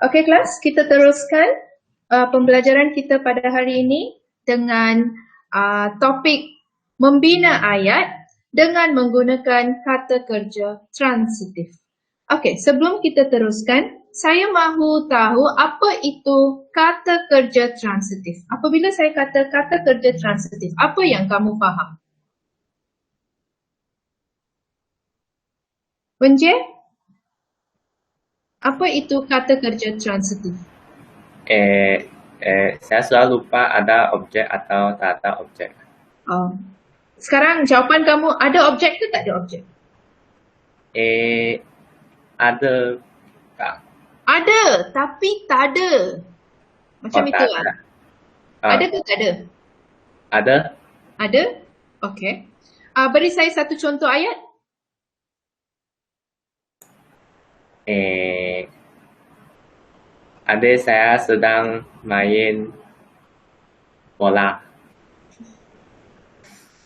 Okey kelas, kita teruskan pembelajaran kita pada hari ini dengan topik membina ayat dengan menggunakan kata kerja transitif. Okey, sebelum kita teruskan, saya mahu tahu apa itu kata kerja transitif. Apabila saya kata kata kerja transitif, apa yang kamu faham? Wenjie? Apa itu kata kerja transitif? Saya selalu lupa ada objek atau tak ada objek. Sekarang jawapan kamu, ada objek ke tak ada objek? Ada tak? Ada, tapi tak ada. Macam Oh, itu tak lah. ada. Ada ke tak ada? Ada. Ada? Okey. Beri saya satu contoh ayat. Adik saya sedang main bola.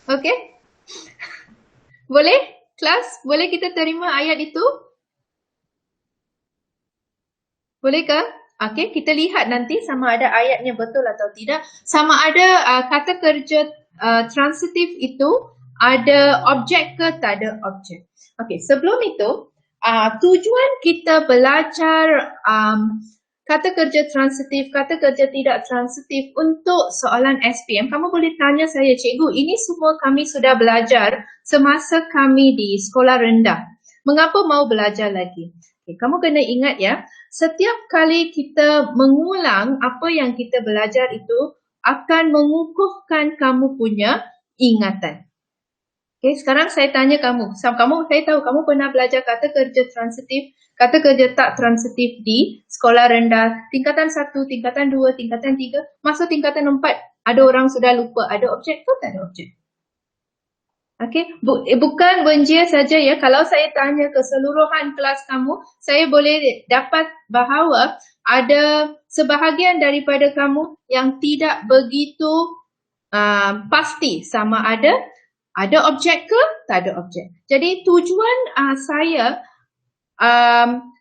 Okey. Boleh? Kelas, boleh kita terima ayat itu? Boleh ke? Okey, kita lihat nanti sama ada ayatnya betul atau tidak. Sama ada kata kerja transitif itu ada objek ke tak ada objek. Okey, sebelum itu, tujuan kita belajar kata kerja transitif, kata kerja tidak transitif untuk soalan SPM. Kamu boleh tanya saya, cikgu, ini semua kami sudah belajar semasa kami di sekolah rendah. Mengapa mau belajar lagi? Okay, kamu kena ingat ya, setiap kali kita mengulang apa yang kita belajar itu akan mengukuhkan kamu punya ingatan. Okay, sekarang saya tanya kamu. Saya tahu kamu pernah belajar kata kerja transitif, kata kerja tak transitif di sekolah rendah, tingkatan 1, tingkatan 2, tingkatan 3, masuk tingkatan 4. Ada orang sudah lupa ada objek ke tak ada objek? Okey, bukan Wenjie saja ya. Kalau saya tanya keseluruhan kelas kamu, saya boleh dapat bahawa ada sebahagian daripada kamu yang tidak begitu pasti sama ada objek ke tak ada objek. Jadi tujuan saya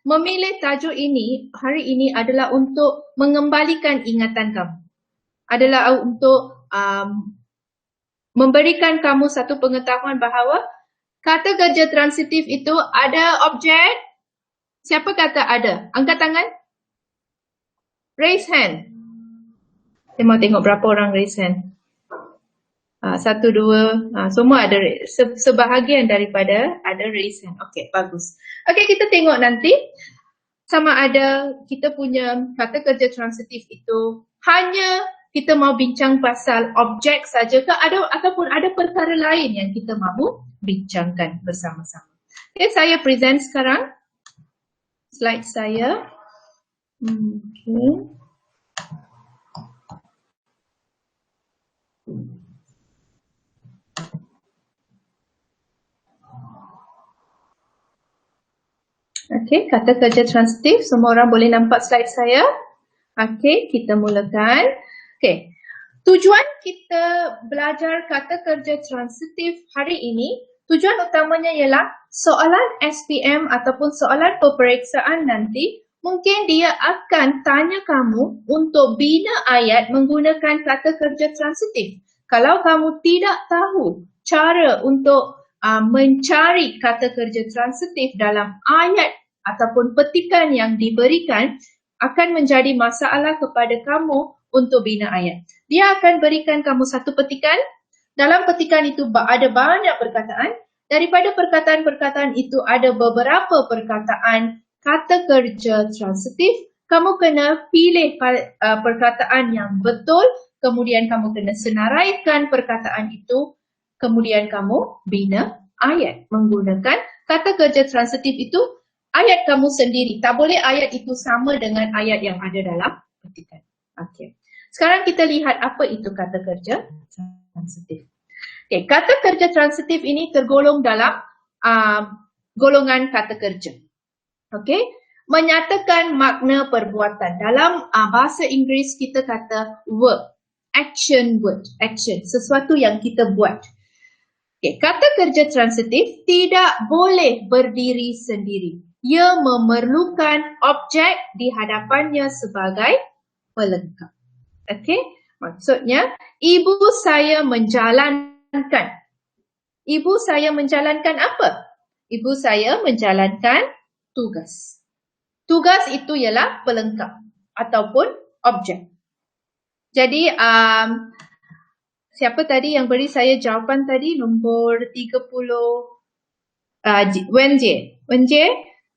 memilih tajuk ini hari ini adalah untuk mengembalikan ingatan kamu. Adalah untuk memberikan kamu satu pengetahuan bahawa kata kerja transitif itu ada objek. Siapa kata ada? Angkat tangan. Raise hand. Saya mau tengok berapa orang raise hand. 1, 2, semua ada. Sebahagian daripada ada raise hand. Okey, bagus. Okey, kita tengok nanti sama ada kita punya kata kerja transitif itu hanya kita mau bincang pasal objek saja ke ataupun ada perkara lain yang kita mahu bincangkan bersama-sama. Okay, saya present sekarang slide saya. Okay. Okay, kata kerja transitif. Semua orang boleh nampak slide saya? Okay, kita mulakan. Okay, tujuan kita belajar kata kerja transitif hari ini, tujuan utamanya ialah soalan SPM ataupun soalan peperiksaan nanti, mungkin dia akan tanya kamu untuk bina ayat menggunakan kata kerja transitif. Kalau kamu tidak tahu cara untuk mencari kata kerja transitif dalam ayat ataupun petikan yang diberikan, akan menjadi masalah kepada kamu untuk bina ayat. Dia akan berikan kamu satu petikan. Dalam petikan itu ada banyak perkataan. Daripada perkataan-perkataan itu ada beberapa perkataan kata kerja transitif. Kamu kena pilih perkataan yang betul. Kemudian kamu kena senaraikan perkataan itu. Kemudian kamu bina ayat menggunakan kata kerja transitif itu. Ayat kamu sendiri. Tak boleh ayat itu sama dengan ayat yang ada dalam petikan. Okey. Sekarang kita lihat apa itu kata kerja transitif. Okey, kata kerja transitif ini tergolong dalam golongan kata kerja. Okey, menyatakan makna perbuatan. Dalam bahasa Inggeris kita kata verb, action word, action, sesuatu yang kita buat. Okey, kata kerja transitif tidak boleh berdiri sendiri. ia memerlukan objek di hadapannya sebagai pelengkap. Okey, maksudnya ibu saya menjalankan. Ibu saya menjalankan apa? Ibu saya menjalankan tugas. Tugas itu ialah pelengkap ataupun objek. Jadi siapa tadi yang beri saya jawapan tadi? Nombor 30 Wenjie. Wenjie,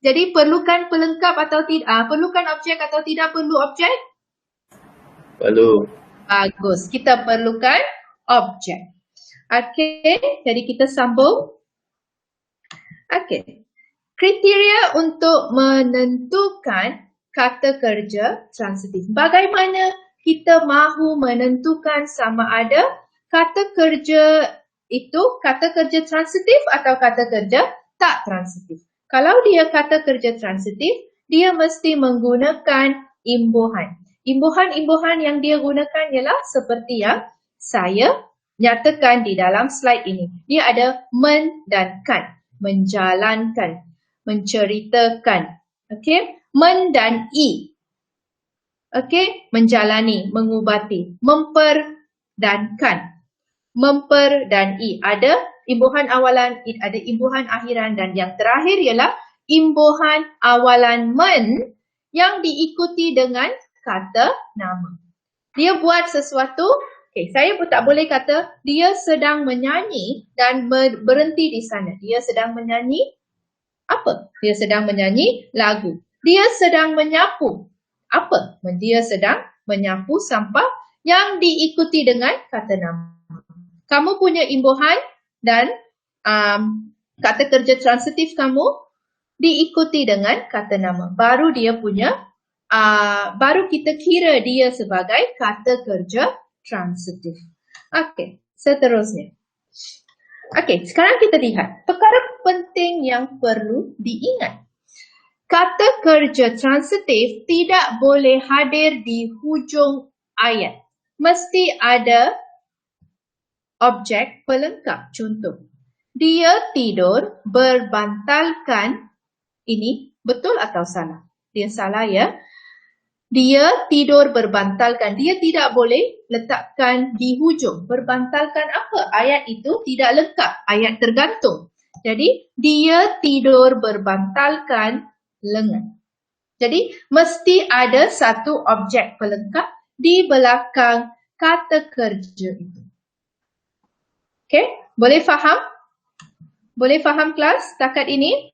jadi perlukan pelengkap atau tidak? Perlukan objek atau tidak perlu objek? Perlu. Bagus, kita perlukan objek. Okey, jadi kita sambung. Okey. Kriteria untuk menentukan kata kerja transitif. Bagaimana kita mahu menentukan sama ada kata kerja itu kata kerja transitif atau kata kerja tak transitif? Kalau dia kata kerja transitif, dia mesti menggunakan imbuhan. Imbuhan-imbuhan yang dia gunakan ialah seperti yang saya nyatakan di dalam slide ini. Dia ada men dan kan, menjalankan, menceritakan. Okey, men dan i. Okey, menjalani, mengubati, memper dan kan. Memper dan i. Ada imbuhan awalan, ada imbuhan akhiran dan yang terakhir ialah imbuhan awalan men yang diikuti dengan kata nama. Dia buat sesuatu. Okay, saya pun tak boleh kata dia sedang menyanyi dan berhenti di sana. Dia sedang menyanyi apa? Dia sedang menyanyi lagu. Dia sedang menyapu. Apa? Dia sedang menyapu sampah yang diikuti dengan kata nama. Kamu punya imbuhan dan kata kerja transitif kamu diikuti dengan kata nama. Baru dia punya, baru kita kira dia sebagai kata kerja transitif. Okey, seterusnya. Okey, sekarang kita lihat perkara penting yang perlu diingat. Kata kerja transitif tidak boleh hadir di hujung ayat. Mesti ada objek pelengkap. Contoh, dia tidur berbantalkan. Ini betul atau salah? Dia salah ya. Dia tidur berbantalkan. Dia tidak boleh letakkan di hujung. Berbantalkan apa? Ayat itu tidak lengkap. Ayat tergantung. Jadi, dia tidur berbantalkan lengan. Jadi, mesti ada satu objek pelengkap di belakang kata kerja itu. Okey? Boleh faham? Boleh faham kelas setakat ini?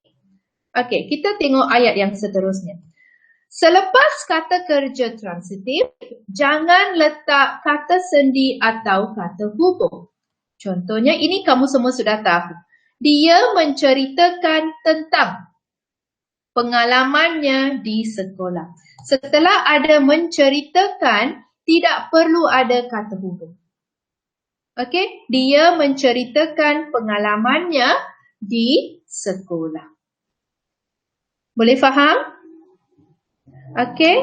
Okey, kita tengok ayat yang seterusnya. Selepas kata kerja transitif, jangan letak kata sendi atau kata hubung. Contohnya, ini kamu semua sudah tahu. Dia menceritakan tentang pengalamannya di sekolah. Setelah ada menceritakan, tidak perlu ada kata hubung. Okey, dia menceritakan pengalamannya di sekolah. Boleh faham? Okey.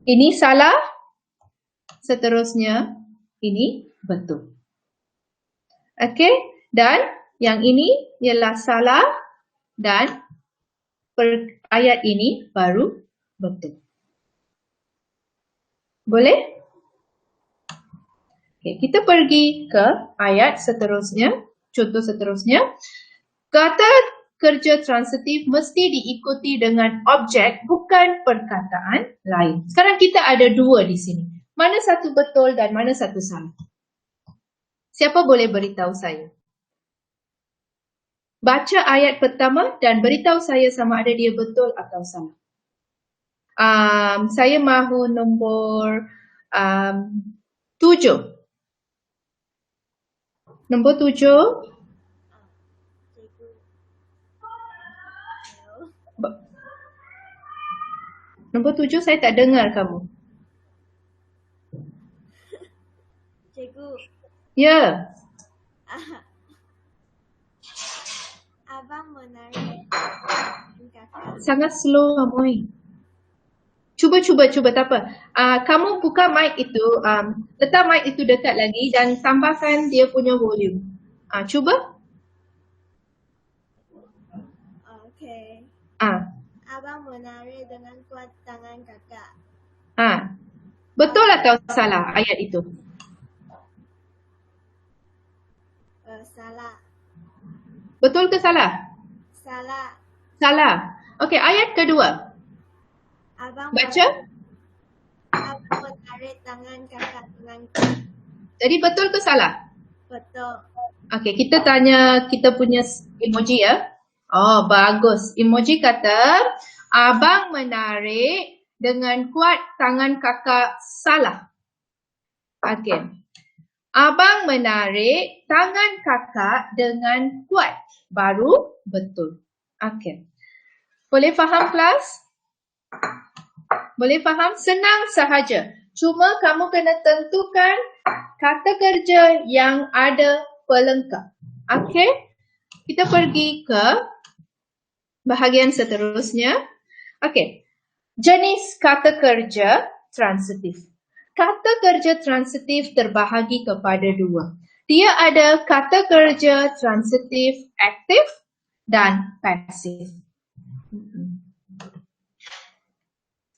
Ini salah. Seterusnya, ini betul. Okey. Dan yang ini ialah salah dan ayat ini baru betul. Boleh? Okey, kita pergi ke ayat seterusnya. Contoh seterusnya. Kata kerja transitif mesti diikuti dengan objek, bukan perkataan lain. Sekarang kita ada dua di sini. Mana satu betul dan mana satu salah? Siapa boleh beritahu saya? Baca ayat pertama dan beritahu saya sama ada dia betul atau salah. Saya mahu nombor 7. Nombor 7. Nombor 7 saya tak dengar kamu. Cikgu. Ya. Abang menarik tingkatan. Sangat slow Amoy. Cuba tak apa. Kamu buka mic itu, letak mic itu dekat lagi dan tambahkan dia punya volume. Cuba. Okey. Ah, Abang menarik dengan kuat tangan kakak. betul atau salah ayat itu? Salah. Betul ke salah? Salah. Salah. Okey, ayat kedua. Abang Baca. Abang menarik tangan kakak dengan kuat. Jadi betul ke salah? Betul. Okey, kita tanya kita punya emoji ya. Oh, bagus. Emoji kata, abang menarik dengan kuat tangan kakak salah. Okey. Abang menarik tangan kakak dengan kuat. Baru betul. Okey. Boleh faham kelas? Boleh faham? Senang sahaja. Cuma kamu kena tentukan kata kerja yang ada pelengkap. Okey? Kita pergi ke bahagian seterusnya. Okey. Jenis kata kerja transitif. Kata kerja transitif terbahagi kepada dua. Dia ada kata kerja transitif aktif dan pasif.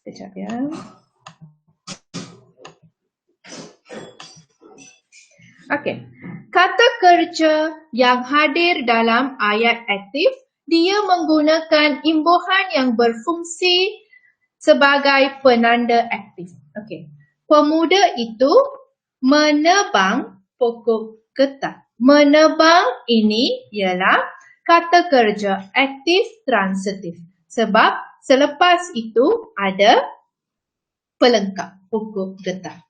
Sekejap ya. Okey. Kata kerja yang hadir dalam ayat aktif, dia menggunakan imbuhan yang berfungsi sebagai penanda aktif. Okey. Pemuda itu menebang pokok getah. Menebang ini ialah kata kerja aktif transitif. Sebab selepas itu ada pelengkap pokok getah.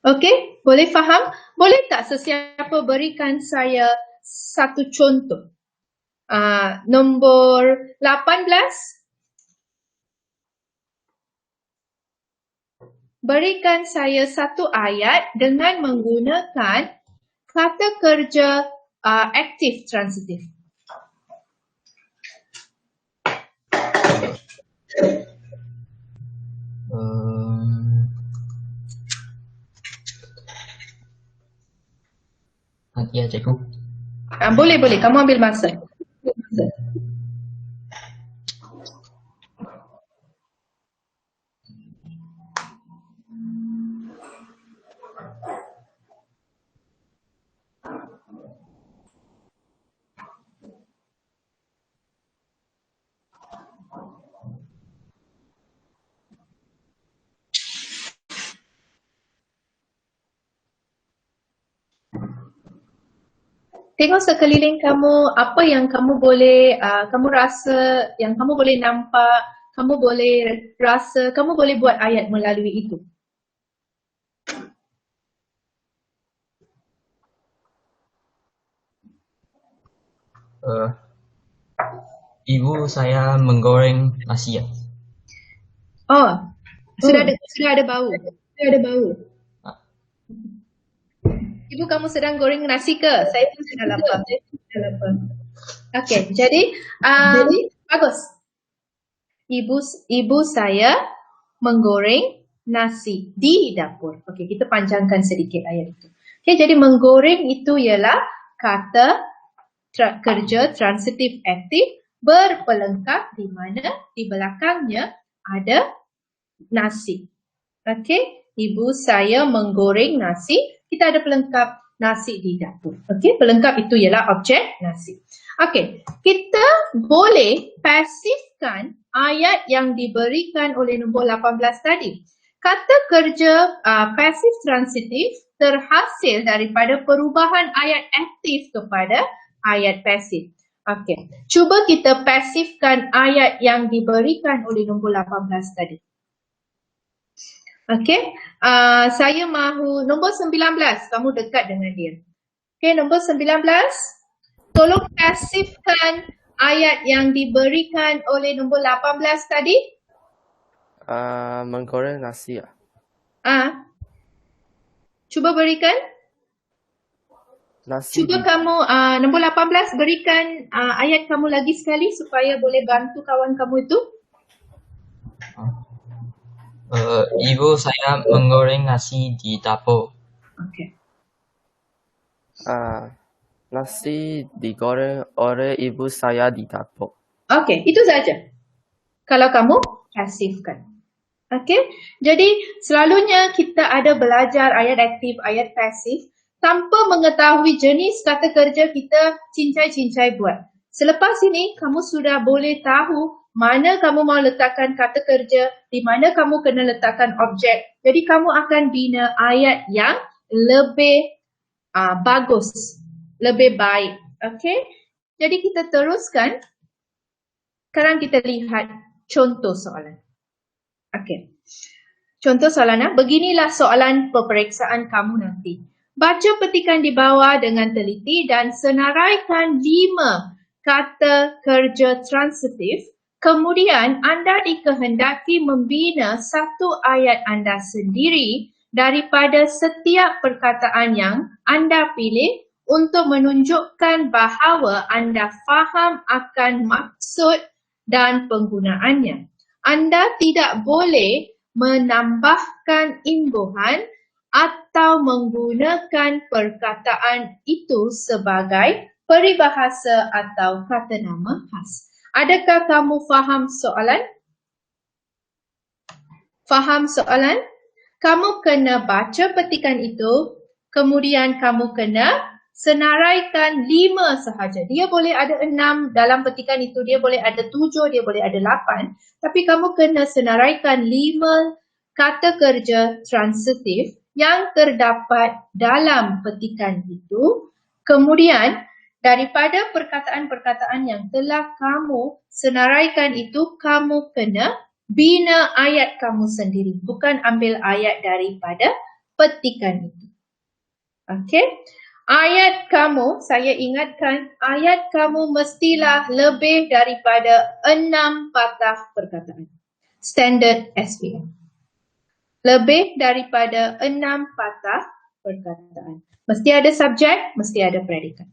Okey, boleh faham? Boleh tak sesiapa berikan saya satu contoh? Nombor 18. Berikan saya satu ayat dengan menggunakan kata kerja aktif transitif. Nanti ya cikgu. Boleh. Kamu ambil masa. Tengok sekeliling kamu, apa yang kamu boleh, kamu rasa, yang kamu boleh nampak, kamu boleh rasa, kamu boleh buat ayat melalui itu. Ibu saya menggoreng nasi ya. Oh, sudah ada bau. Ibu kamu sedang goreng nasi ke? Saya pun sudah lapar. Okey, jadi bagus. Ibu saya menggoreng nasi di dapur. Okey, kita panjangkan sedikit ayat itu. Okey, jadi menggoreng itu ialah kata kerja transitif aktif berpelengkap di mana di belakangnya ada nasi. Okey, ibu saya menggoreng nasi. Kita ada pelengkap nasi di dapur. Okey, pelengkap itu ialah objek nasi. Okey, kita boleh pasifkan ayat yang diberikan oleh nombor 18 tadi. Kata kerja pasif transitif terhasil daripada perubahan ayat aktif kepada ayat pasif. Okey, cuba kita pasifkan ayat yang diberikan oleh nombor 18 tadi. Okey, saya mahu nombor 19, kamu dekat dengan dia. Okey, nombor 19, tolong pasifkan ayat yang diberikan oleh nombor 18 tadi. Menggoreng nasi ya. Cuba berikan. Nasi Cuba kamu, nombor 18, berikan ayat kamu lagi sekali supaya boleh bantu kawan kamu itu. Ibu saya menggoreng nasi di dapur. Okey. Nasi digoreng oleh ibu saya di dapur. Okey, itu saja. Kalau kamu pasifkan. Okey, jadi selalunya kita ada belajar ayat aktif, ayat pasif tanpa mengetahui jenis kata kerja kita cincai-cincai buat. Selepas ini, kamu sudah boleh tahu mana kamu mau letakkan kata kerja, di mana kamu kena letakkan objek. Jadi kamu akan bina ayat yang lebih bagus, lebih baik. Okey, jadi kita teruskan. Sekarang kita lihat contoh soalan. Okey. Contoh soalan, beginilah soalan peperiksaan kamu nanti. Baca petikan di bawah dengan teliti dan senaraikan 5 kata kerja transitif. Kemudian anda dikehendaki membina satu ayat anda sendiri daripada setiap perkataan yang anda pilih untuk menunjukkan bahawa anda faham akan maksud dan penggunaannya. Anda tidak boleh menambahkan imbuhan atau menggunakan perkataan itu sebagai peribahasa atau kata nama khas. Adakah kamu faham soalan? Faham soalan? Kamu kena baca petikan itu, kemudian kamu kena senaraikan 5 sahaja. Dia boleh ada 6 dalam petikan itu, dia boleh ada 7, dia boleh ada 8. Tapi kamu kena senaraikan 5 kata kerja transitif yang terdapat dalam petikan itu. Kemudian daripada perkataan-perkataan yang telah kamu senaraikan itu, kamu kena bina ayat kamu sendiri. Bukan ambil ayat daripada petikan itu. Okey? Ayat kamu, saya ingatkan, ayat kamu mestilah lebih daripada 6 patah perkataan. Standard SPM. Lebih daripada 6 patah perkataan. Mesti ada subjek, mesti ada predikat.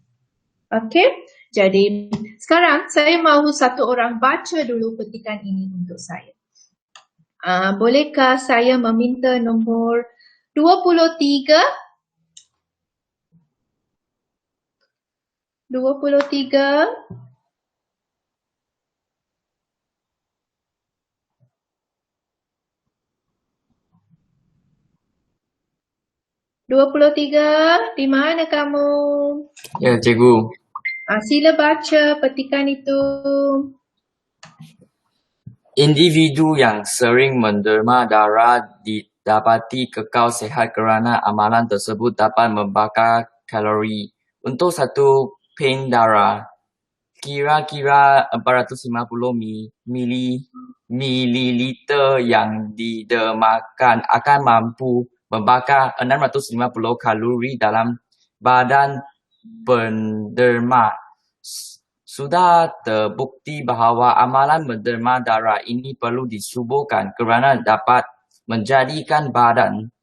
Okey? Jadi, sekarang saya mahu satu orang baca dulu petikan ini untuk saya. Bolehkah saya meminta nombor 23? 23. Di mana kamu? Ya, cikgu. Sila baca petikan itu. Individu yang sering menderma darah didapati kekal sehat kerana amalan tersebut dapat membakar kalori. Untuk satu pint darah, kira-kira 450 mililiter yang didermakan akan mampu membakar 650 kalori dalam badan penderma. Sudah terbukti bahawa amalan menderma darah ini perlu disubuhkan kerana dapat menjadikan badan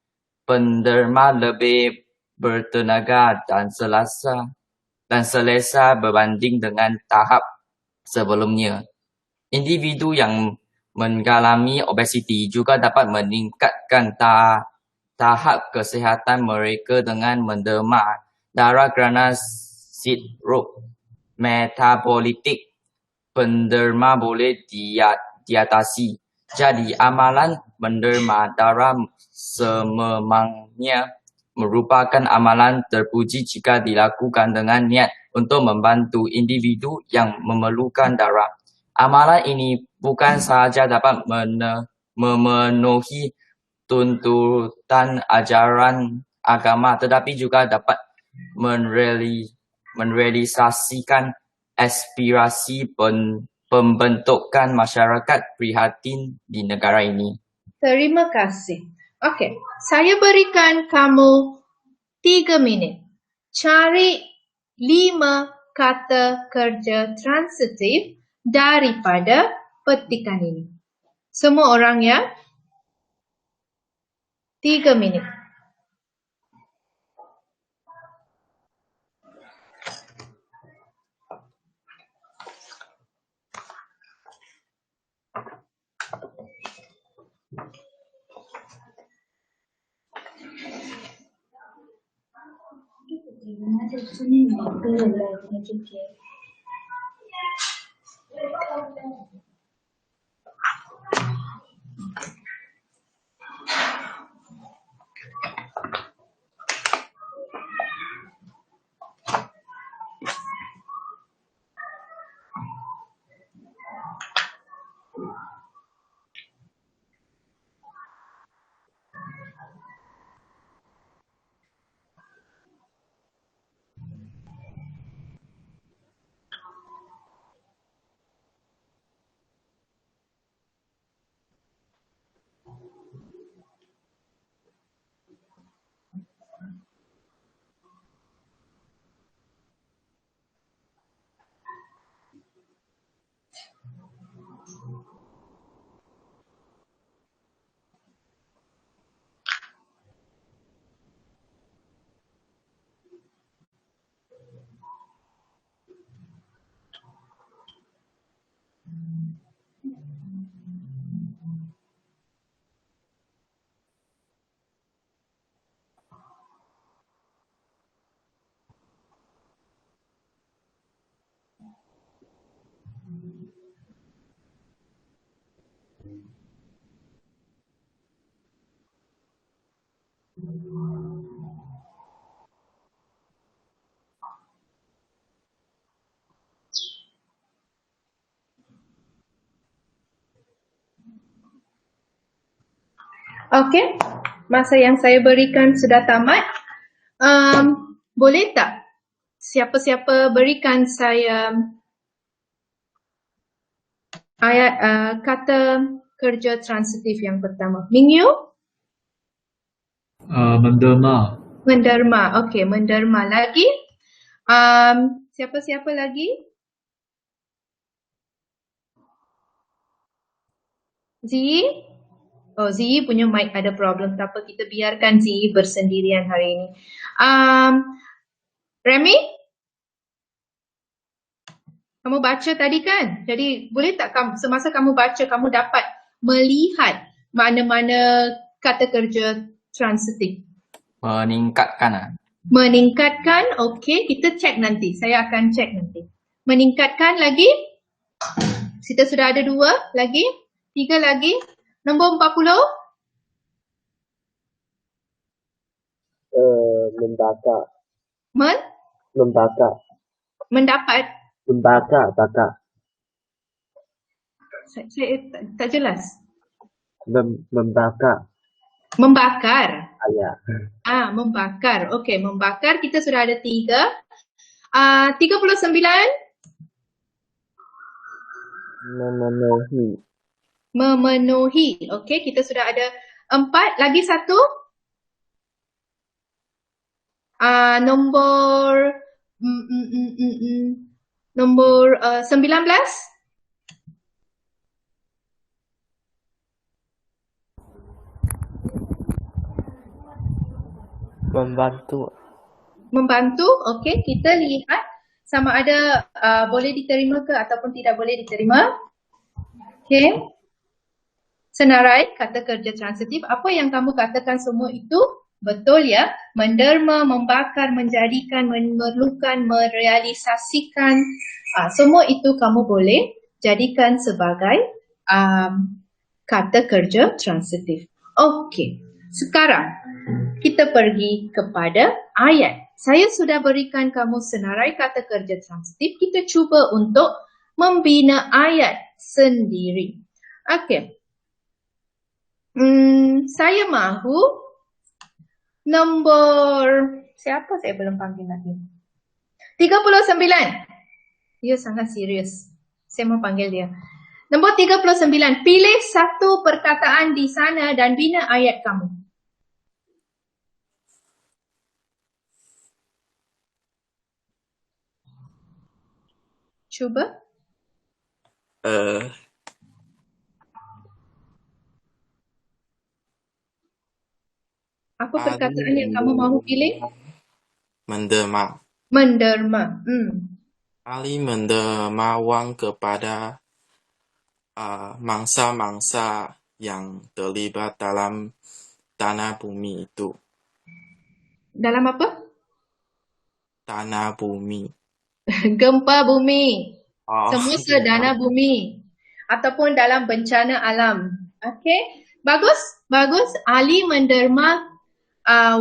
penderma lebih bertenaga dan selesa berbanding dengan tahap sebelumnya. Individu yang mengalami obesiti juga dapat meningkatkan tahap kesihatan mereka dengan menderma darah kerana sindrom metabolitik penderma boleh diatasi. Jadi, amalan menderma darah sememangnya merupakan amalan terpuji jika dilakukan dengan niat untuk membantu individu yang memerlukan darah. Amalan ini bukan sahaja dapat memenuhi tuntutan ajaran agama, tetapi juga dapat merealisasikan aspirasi pembentukan masyarakat prihatin di negara ini. Terima kasih. Okey, saya berikan kamu 3 minit. Cari 5 kata kerja transitif daripada petikan ini. Semua orang ya? 3 minit. Okey, masa yang saya berikan sudah tamat. Boleh tak siapa-siapa berikan saya ayat kata kerja transitif yang pertama? Mingyu? Menderma. Menderma. Okey, menderma. Lagi? Siapa-siapa lagi? Zi? Oh, Zi punya mic ada problem. Tak apa, kita biarkan Zi bersendirian hari ini. Remy? Kamu baca tadi kan? Jadi boleh tak semasa kamu baca, kamu dapat melihat mana-mana kata kerja transitif? Meningkatkan. Meningkatkan, okey. Kita cek nanti. Saya akan cek nanti. Meningkatkan lagi? Kita sudah ada 2 lagi. 3 lagi. Nombor 40? Membakar. Mendapat? Bakar. Saya tak jelas. Membakar. Membakar? Ya. Membakar. Okey, membakar kita sudah ada 3. 39? Memenuhi. Okey, kita sudah ada 4. Lagi 1? Nombor 19? Membantu. Okey, kita lihat sama ada boleh diterima ke ataupun tidak boleh diterima. Okey. Senarai kata kerja transitif. Apa yang kamu katakan semua itu betul ya. Menderma, membakar, menjadikan, memerlukan, merealisasikan. Semua itu kamu boleh jadikan sebagai kata kerja transitif. Okey. Sekarang kita pergi kepada ayat. Saya sudah berikan kamu senarai kata kerja transitif. Kita cuba untuk membina ayat sendiri. Okey. Saya mahu nombor, siapa saya belum panggil lagi? 39. Dia sangat serius. Saya mau panggil dia. Nombor 39. Pilih satu perkataan di sana dan bina ayat kamu. Cuba. Apa perkataan yang kamu mahu pilih? Menderma. Ali mendermawan kepada mangsa-mangsa yang terlibat dalam tanah bumi itu. Dalam apa? Tanah bumi. Gempa bumi. Oh, Semasa dana bumi ataupun dalam bencana alam. Okey, bagus, bagus. Ali menderma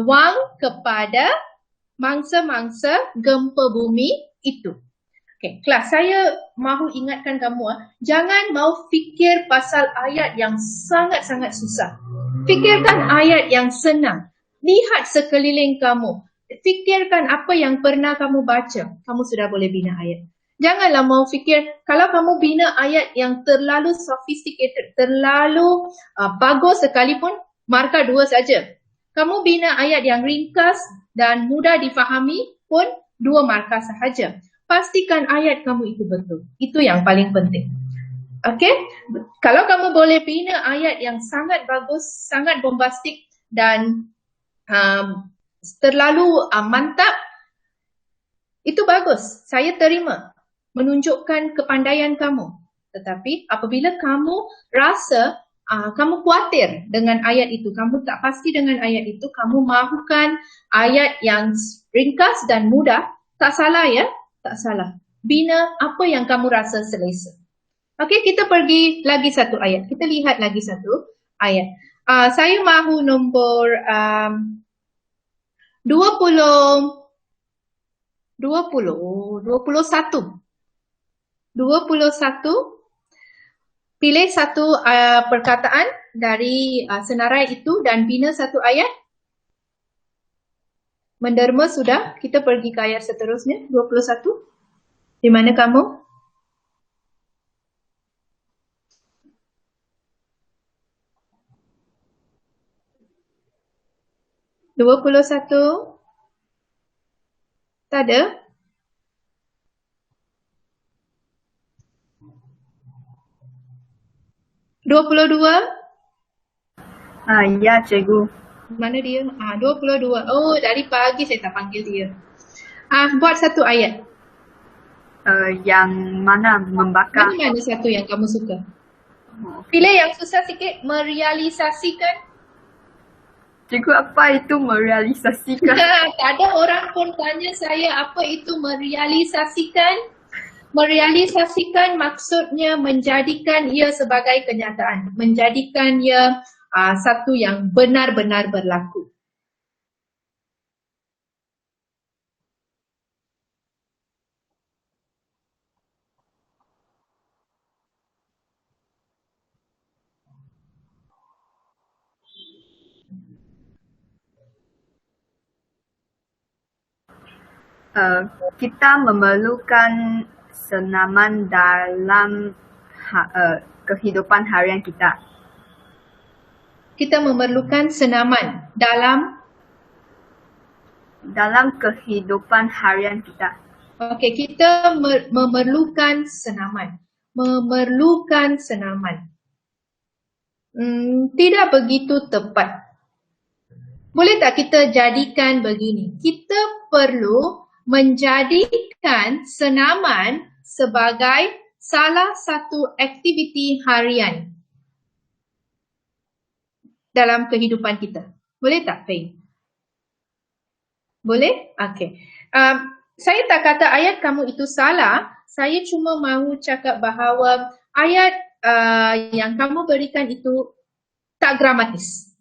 wang kepada mangsa-mangsa gempa bumi itu. Okey, kelas, saya mahu ingatkan kamu, jangan mau fikir pasal ayat yang sangat-sangat susah. Fikirkan ayat yang senang. Lihat sekeliling kamu. Fikirkan apa yang pernah kamu baca. Kamu sudah boleh bina ayat. Janganlah mau fikir, kalau kamu bina ayat yang terlalu sophisticated, terlalu bagus sekalipun, markah 2 saja. Kamu bina ayat yang ringkas dan mudah difahami pun 2 markah sahaja. Pastikan ayat kamu itu betul. Itu yang paling penting. Okey? Kalau kamu boleh bina ayat yang sangat bagus, sangat bombastik dan terlalu mantap, itu bagus. Saya terima. Menunjukkan kepandaian kamu. Tetapi apabila kamu rasa kamu khawatir dengan ayat itu, kamu tak pasti dengan ayat itu, kamu mahukan ayat yang ringkas dan mudah, tak salah ya, tak salah. Bina apa yang kamu rasa selesa. Okey, kita pergi lagi satu ayat. Kita lihat lagi satu ayat. Saya mahu nombor 21. Pilih satu perkataan dari senarai itu dan bina satu ayat. Menderma sudah, kita pergi ke ayat seterusnya, 21. Di mana kamu? (21) tak ada? (22) Ya, cikgu. mana dia? 22. Oh, dari pagi saya tak panggil dia. Buat satu ayat. Yang mana membakar? Mana satu yang kamu suka? Pilih yang susah sikit, merealisasikan. Cikgu, apa itu merealisasikan? Tak ada orang pun tanya saya apa itu merealisasikan. Merealisasikan maksudnya menjadikan ia sebagai kenyataan. Menjadikan ia satu yang benar-benar berlaku. Kita memerlukan senaman dalam kehidupan harian kita. Kita memerlukan senaman dalam kehidupan harian kita. Okey, kita memerlukan senaman. Memerlukan senaman. Tidak begitu tepat. Boleh tak kita jadikan begini? Kita perlu menjadikan senaman sebagai salah satu aktiviti harian dalam kehidupan kita. Boleh tak, Faye? Boleh? Okey. Saya tak kata ayat kamu itu salah. Saya cuma mahu cakap bahawa ayat yang kamu berikan itu tak gramatis.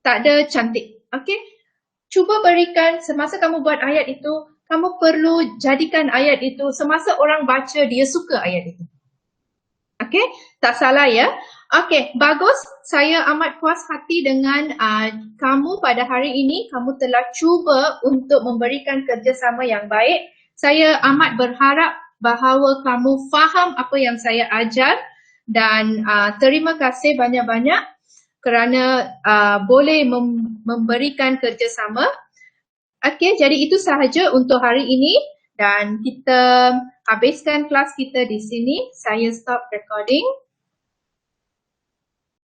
Tak ada cantik. Okey? Cuba berikan semasa kamu buat ayat itu, kamu perlu jadikan ayat itu semasa orang baca dia suka ayat itu. Okey? Tak salah ya? Okey, bagus. Saya amat puas hati dengan kamu pada hari ini. Kamu telah cuba untuk memberikan kerjasama yang baik. Saya amat berharap bahawa kamu faham apa yang saya ajar dan terima kasih banyak-banyak kerana boleh memberikan kerjasama. Okey, jadi itu sahaja untuk hari ini dan kita habiskan kelas kita di sini. Saya stop recording.